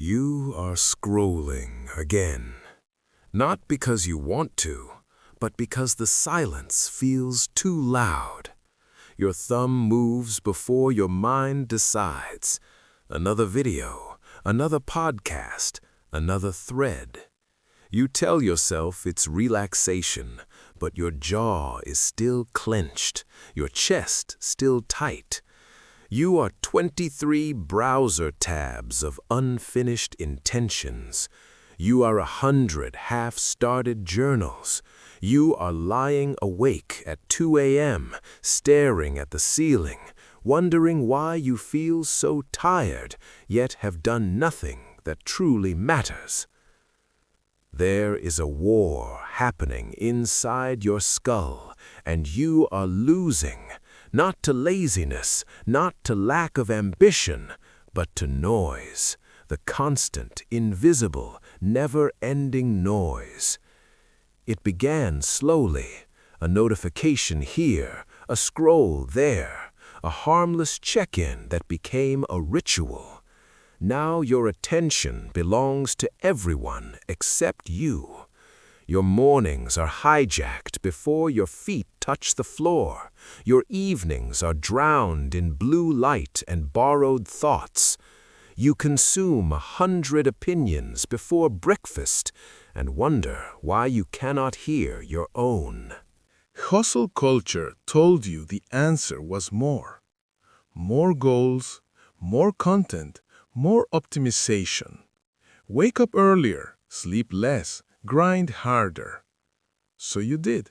You are scrolling again. Not because you want to, but because the silence feels too loud. Your thumb moves before your mind decides. Another video, another podcast, another thread. You tell yourself it's relaxation, but your jaw is still clenched, your chest still tight. You are 23 browser tabs of unfinished intentions. You are 100 half-started journals. You are lying awake at 2 a.m., staring at the ceiling, wondering why you feel so tired, yet have done nothing that truly matters. There is a war happening inside your skull, and you are losing. Not to laziness, not to lack of ambition, but to noise, the constant, invisible, never-ending noise. It began slowly, a notification here, a scroll there, a harmless check-in that became a ritual. Now your attention belongs to everyone except you. Your mornings are hijacked before your feet touch the floor. Your evenings are drowned in blue light and borrowed thoughts. You consume 100 opinions before breakfast and wonder why you cannot hear your own. Hustle culture told you the answer was more. More goals, more content, more optimization. Wake up earlier, sleep less, grind harder. So you did.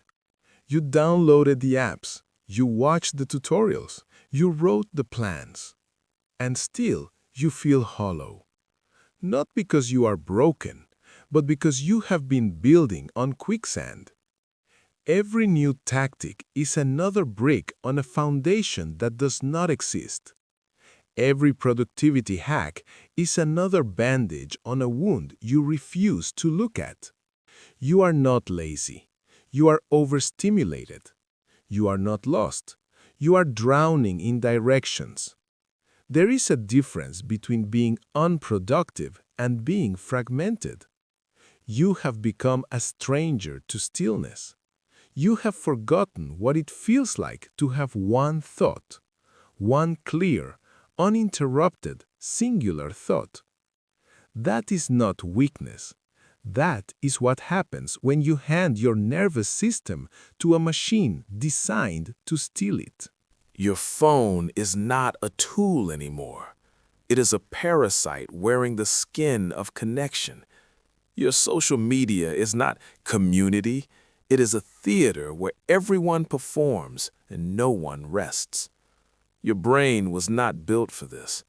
You downloaded the apps, you watched the tutorials, you wrote the plans. And still, you feel hollow. Not because you are broken, but because you have been building on quicksand. Every new tactic is another brick on a foundation that does not exist. Every productivity hack is another bandage on a wound you refuse to look at. You are not lazy. You are overstimulated. You are not lost. You are drowning in directions. There is a difference between being unproductive and being fragmented. You have become a stranger to stillness. You have forgotten what it feels like to have one thought, one clear, uninterrupted, singular thought. That is not weakness. That is what happens when you hand your nervous system to a machine designed to steal it. Your phone is not a tool anymore. It is a parasite wearing the skin of connection. Your social media is not community. It is a theater where everyone performs and no one rests. Your brain was not built for this.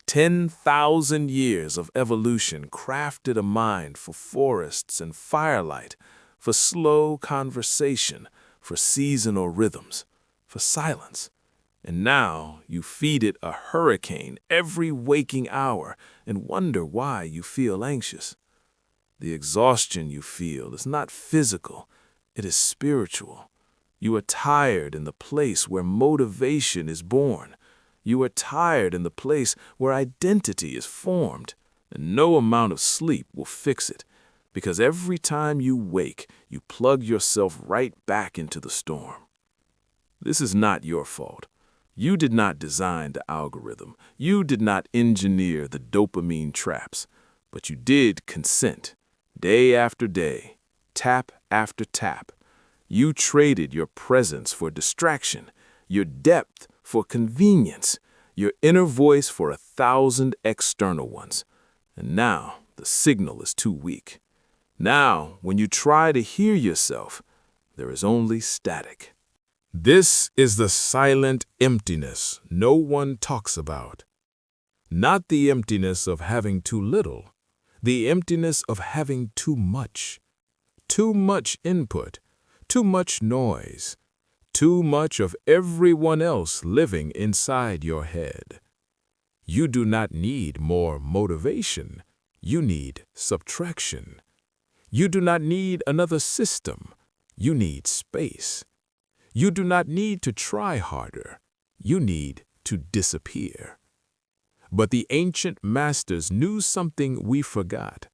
10,000 years of evolution crafted a mind for forests and firelight, for slow conversation, for seasonal rhythms, for silence. And now you feed it a hurricane every waking hour and wonder why you feel anxious. The exhaustion you feel is not physical, it is spiritual. You are tired in the place where motivation is born. You are tired in the place where identity is formed, and no amount of sleep will fix it, because every time you wake, you plug yourself right back into the storm. This is not your fault. You did not design the algorithm. You did not engineer the dopamine traps, but you did consent, day after day, tap after tap. You traded your presence for distraction, your depth for convenience, your inner voice for 1,000 external ones. And now the signal is too weak. Now, when you try to hear yourself, there is only static. This is the silent emptiness no one talks about. Not the emptiness of having too little, the emptiness of having too much. Too much input, too much noise, too much of everyone else living inside your head. You do not need more motivation. You need subtraction. You do not need another system. You need space. You do not need to try harder. You need to disappear. But the ancient masters knew something we forgot.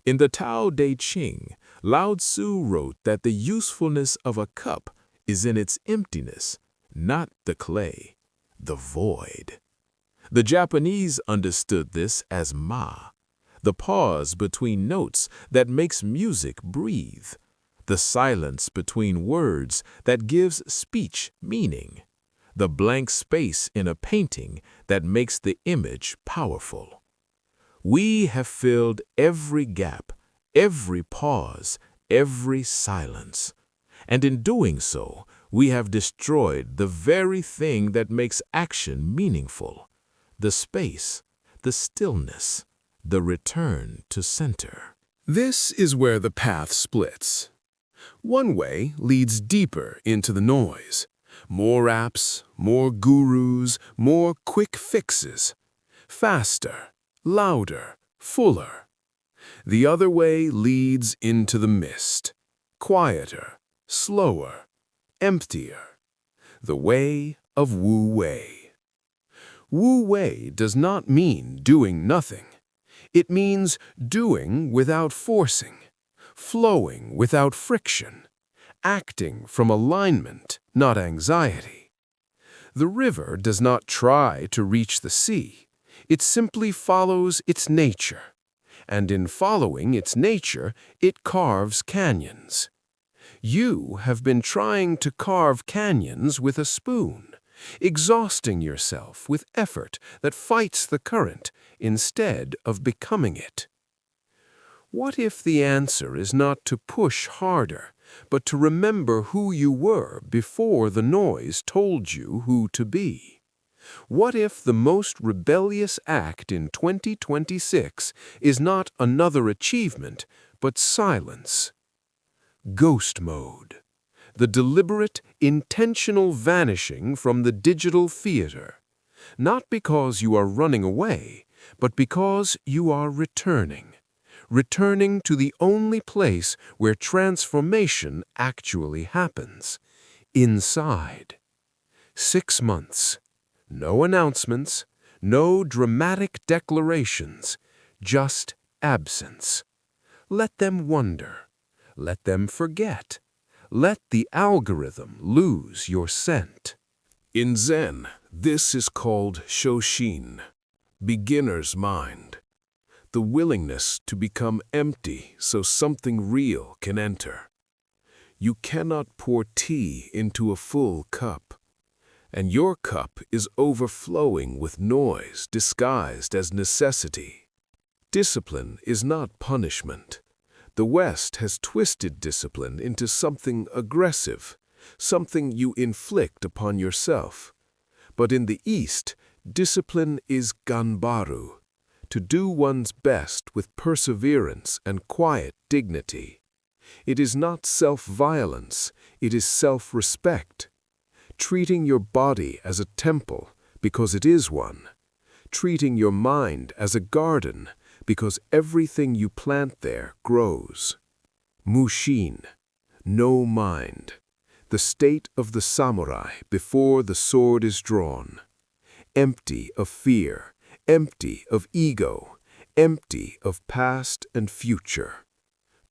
In the Tao Te Ching, Lao Tzu wrote that the usefulness of a cup is in its emptiness, not the clay, the void. The Japanese understood this as ma, the pause between notes that makes music breathe, the silence between words that gives speech meaning, the blank space in a painting that makes the image powerful. We have filled every gap, every pause, every silence. And in doing so, we have destroyed the very thing that makes action meaningful, the space, the stillness, the return to center. This is where the path splits. One way leads deeper into the noise. More apps, more gurus, more quick fixes. Faster, louder, fuller. The other way leads into the mist. Quieter, slower, emptier. The way of Wu Wei. Wu Wei does not mean doing nothing. It means doing without forcing, flowing without friction, acting from alignment, not anxiety. The river does not try to reach the sea. It simply follows its nature. And in following its nature, it carves canyons. You have been trying to carve canyons with a spoon, exhausting yourself with effort that fights the current instead of becoming it. What if the answer is not to push harder, but to remember who you were before the noise told you who to be? What if the most rebellious act in 2026 is not another achievement, but silence? Ghost mode. The deliberate, intentional vanishing from the digital theater. Not because you are running away, but because you are returning. Returning to the only place where transformation actually happens. Inside. 6 months. No announcements, no dramatic declarations, just absence. Let them wonder. Let them forget. Let the algorithm lose your scent. In Zen, this is called Shoshin, beginner's mind. The willingness to become empty so something real can enter. You cannot pour tea into a full cup, and your cup is overflowing with noise disguised as necessity. Discipline is not punishment. The West has twisted discipline into something aggressive, something you inflict upon yourself. But in the East, discipline is Ganbaru, to do one's best with perseverance and quiet dignity. It is not self-violence, it is self-respect. Treating your body as a temple because it is one. Treating your mind as a garden because everything you plant there grows. Mushin, no mind. The state of the samurai before the sword is drawn. Empty of fear, empty of ego, empty of past and future.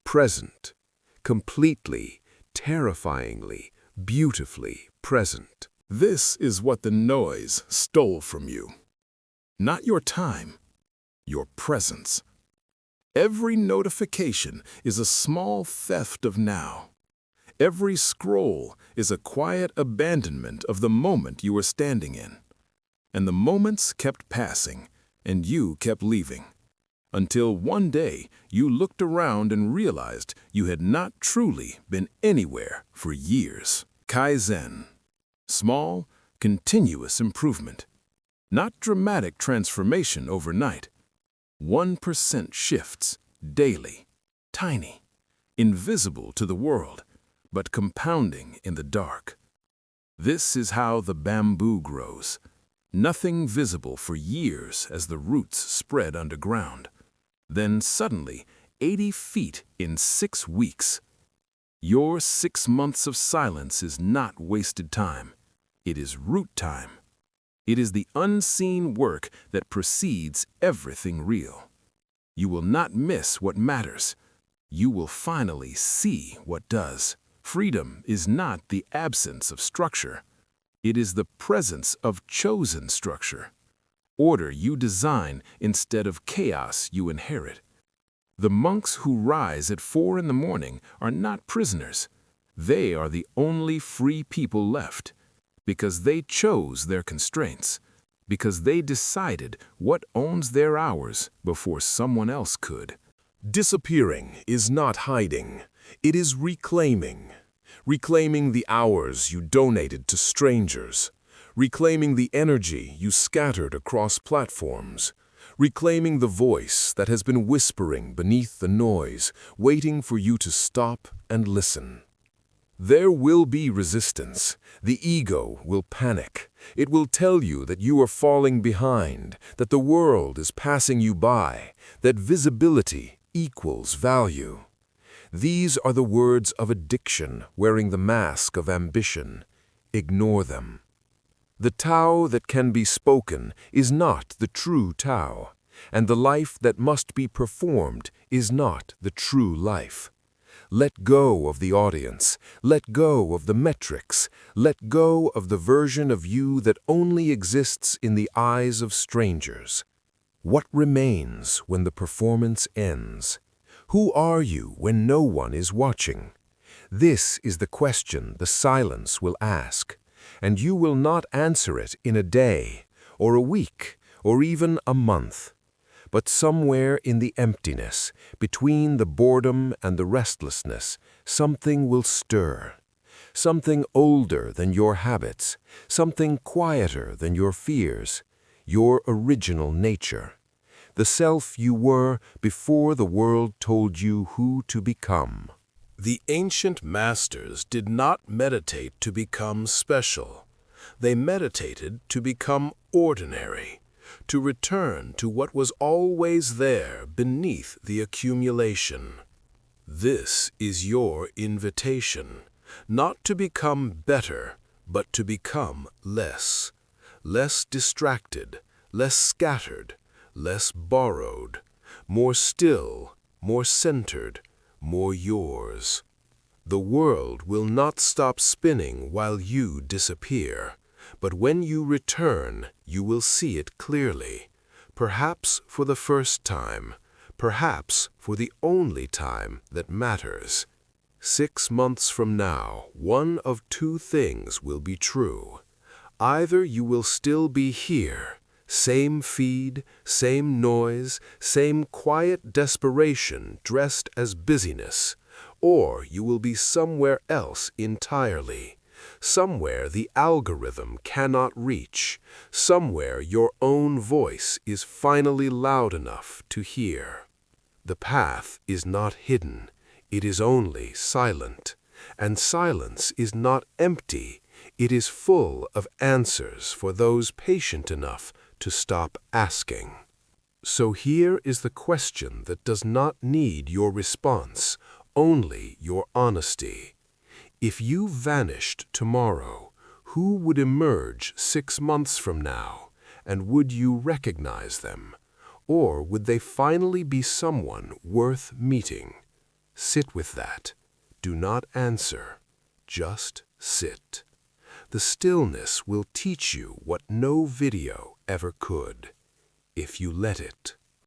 Present, completely, terrifyingly, beautifully present. This is what the noise stole from you. Not your time, your presence. Every notification is a small theft of now. Every scroll is a quiet abandonment of the moment you were standing in. And the moments kept passing, and you kept leaving. Until one day you looked around and realized you had not truly been anywhere for years. Kaizen. Small, continuous improvement. Not dramatic transformation overnight. 1% shifts, daily, tiny, invisible to the world, but compounding in the dark. This is how the bamboo grows. Nothing visible for years as the roots spread underground. Then suddenly, 80 feet in 6 weeks. Your 6 months of silence is not wasted time. It is root time. It is the unseen work that precedes everything real. You will not miss what matters. You will finally see what does. Freedom is not the absence of structure. It is the presence of chosen structure. Order you design instead of chaos you inherit. The monks who rise at 4 in the morning are not prisoners. They are the only free people left, because they chose their constraints, because they decided what owns their hours before someone else could. Disappearing is not hiding. It is reclaiming. Reclaiming the hours you donated to strangers. Reclaiming the energy you scattered across platforms. Reclaiming the voice that has been whispering beneath the noise, waiting for you to stop and listen. There will be resistance. The ego will panic. It will tell you that you are falling behind, that the world is passing you by, that visibility equals value. These are the words of addiction wearing the mask of ambition. Ignore them. The Tao that can be spoken is not the true Tao, and the life that must be performed is not the true life. Let go of the audience. Let go of the metrics. Let go of the version of you that only exists in the eyes of strangers. What remains when the performance ends? Who are you when no one is watching? This is the question the silence will ask, and you will not answer it in a day, or a week, or even a month. But somewhere in the emptiness, between the boredom and the restlessness, something will stir. Something older than your habits, something quieter than your fears, your original nature. The self you were before the world told you who to become. The ancient masters did not meditate to become special. They meditated to become ordinary, to return to what was always there beneath the accumulation. This is your invitation, not to become better, but to become less. Less distracted, less scattered, less borrowed, more still, more centered, more yours. The world will not stop spinning while you disappear, but when you return, you will see it clearly, perhaps for the first time, perhaps for the only time that matters. 6 months from now, one of two things will be true. Either you will still be here, same feed, same noise, same quiet desperation dressed as busyness, or you will be somewhere else entirely, somewhere the algorithm cannot reach, somewhere your own voice is finally loud enough to hear. The path is not hidden, it is only silent, and silence is not empty, it is full of answers for those patient enough to stop asking. So here is the question that does not need your response, only your honesty. If you vanished tomorrow, who would emerge 6 months from now, and would you recognize them? Or would they finally be someone worth meeting? Sit with that. Do not answer. Just sit. The stillness will teach you what no video ever could, if you let it.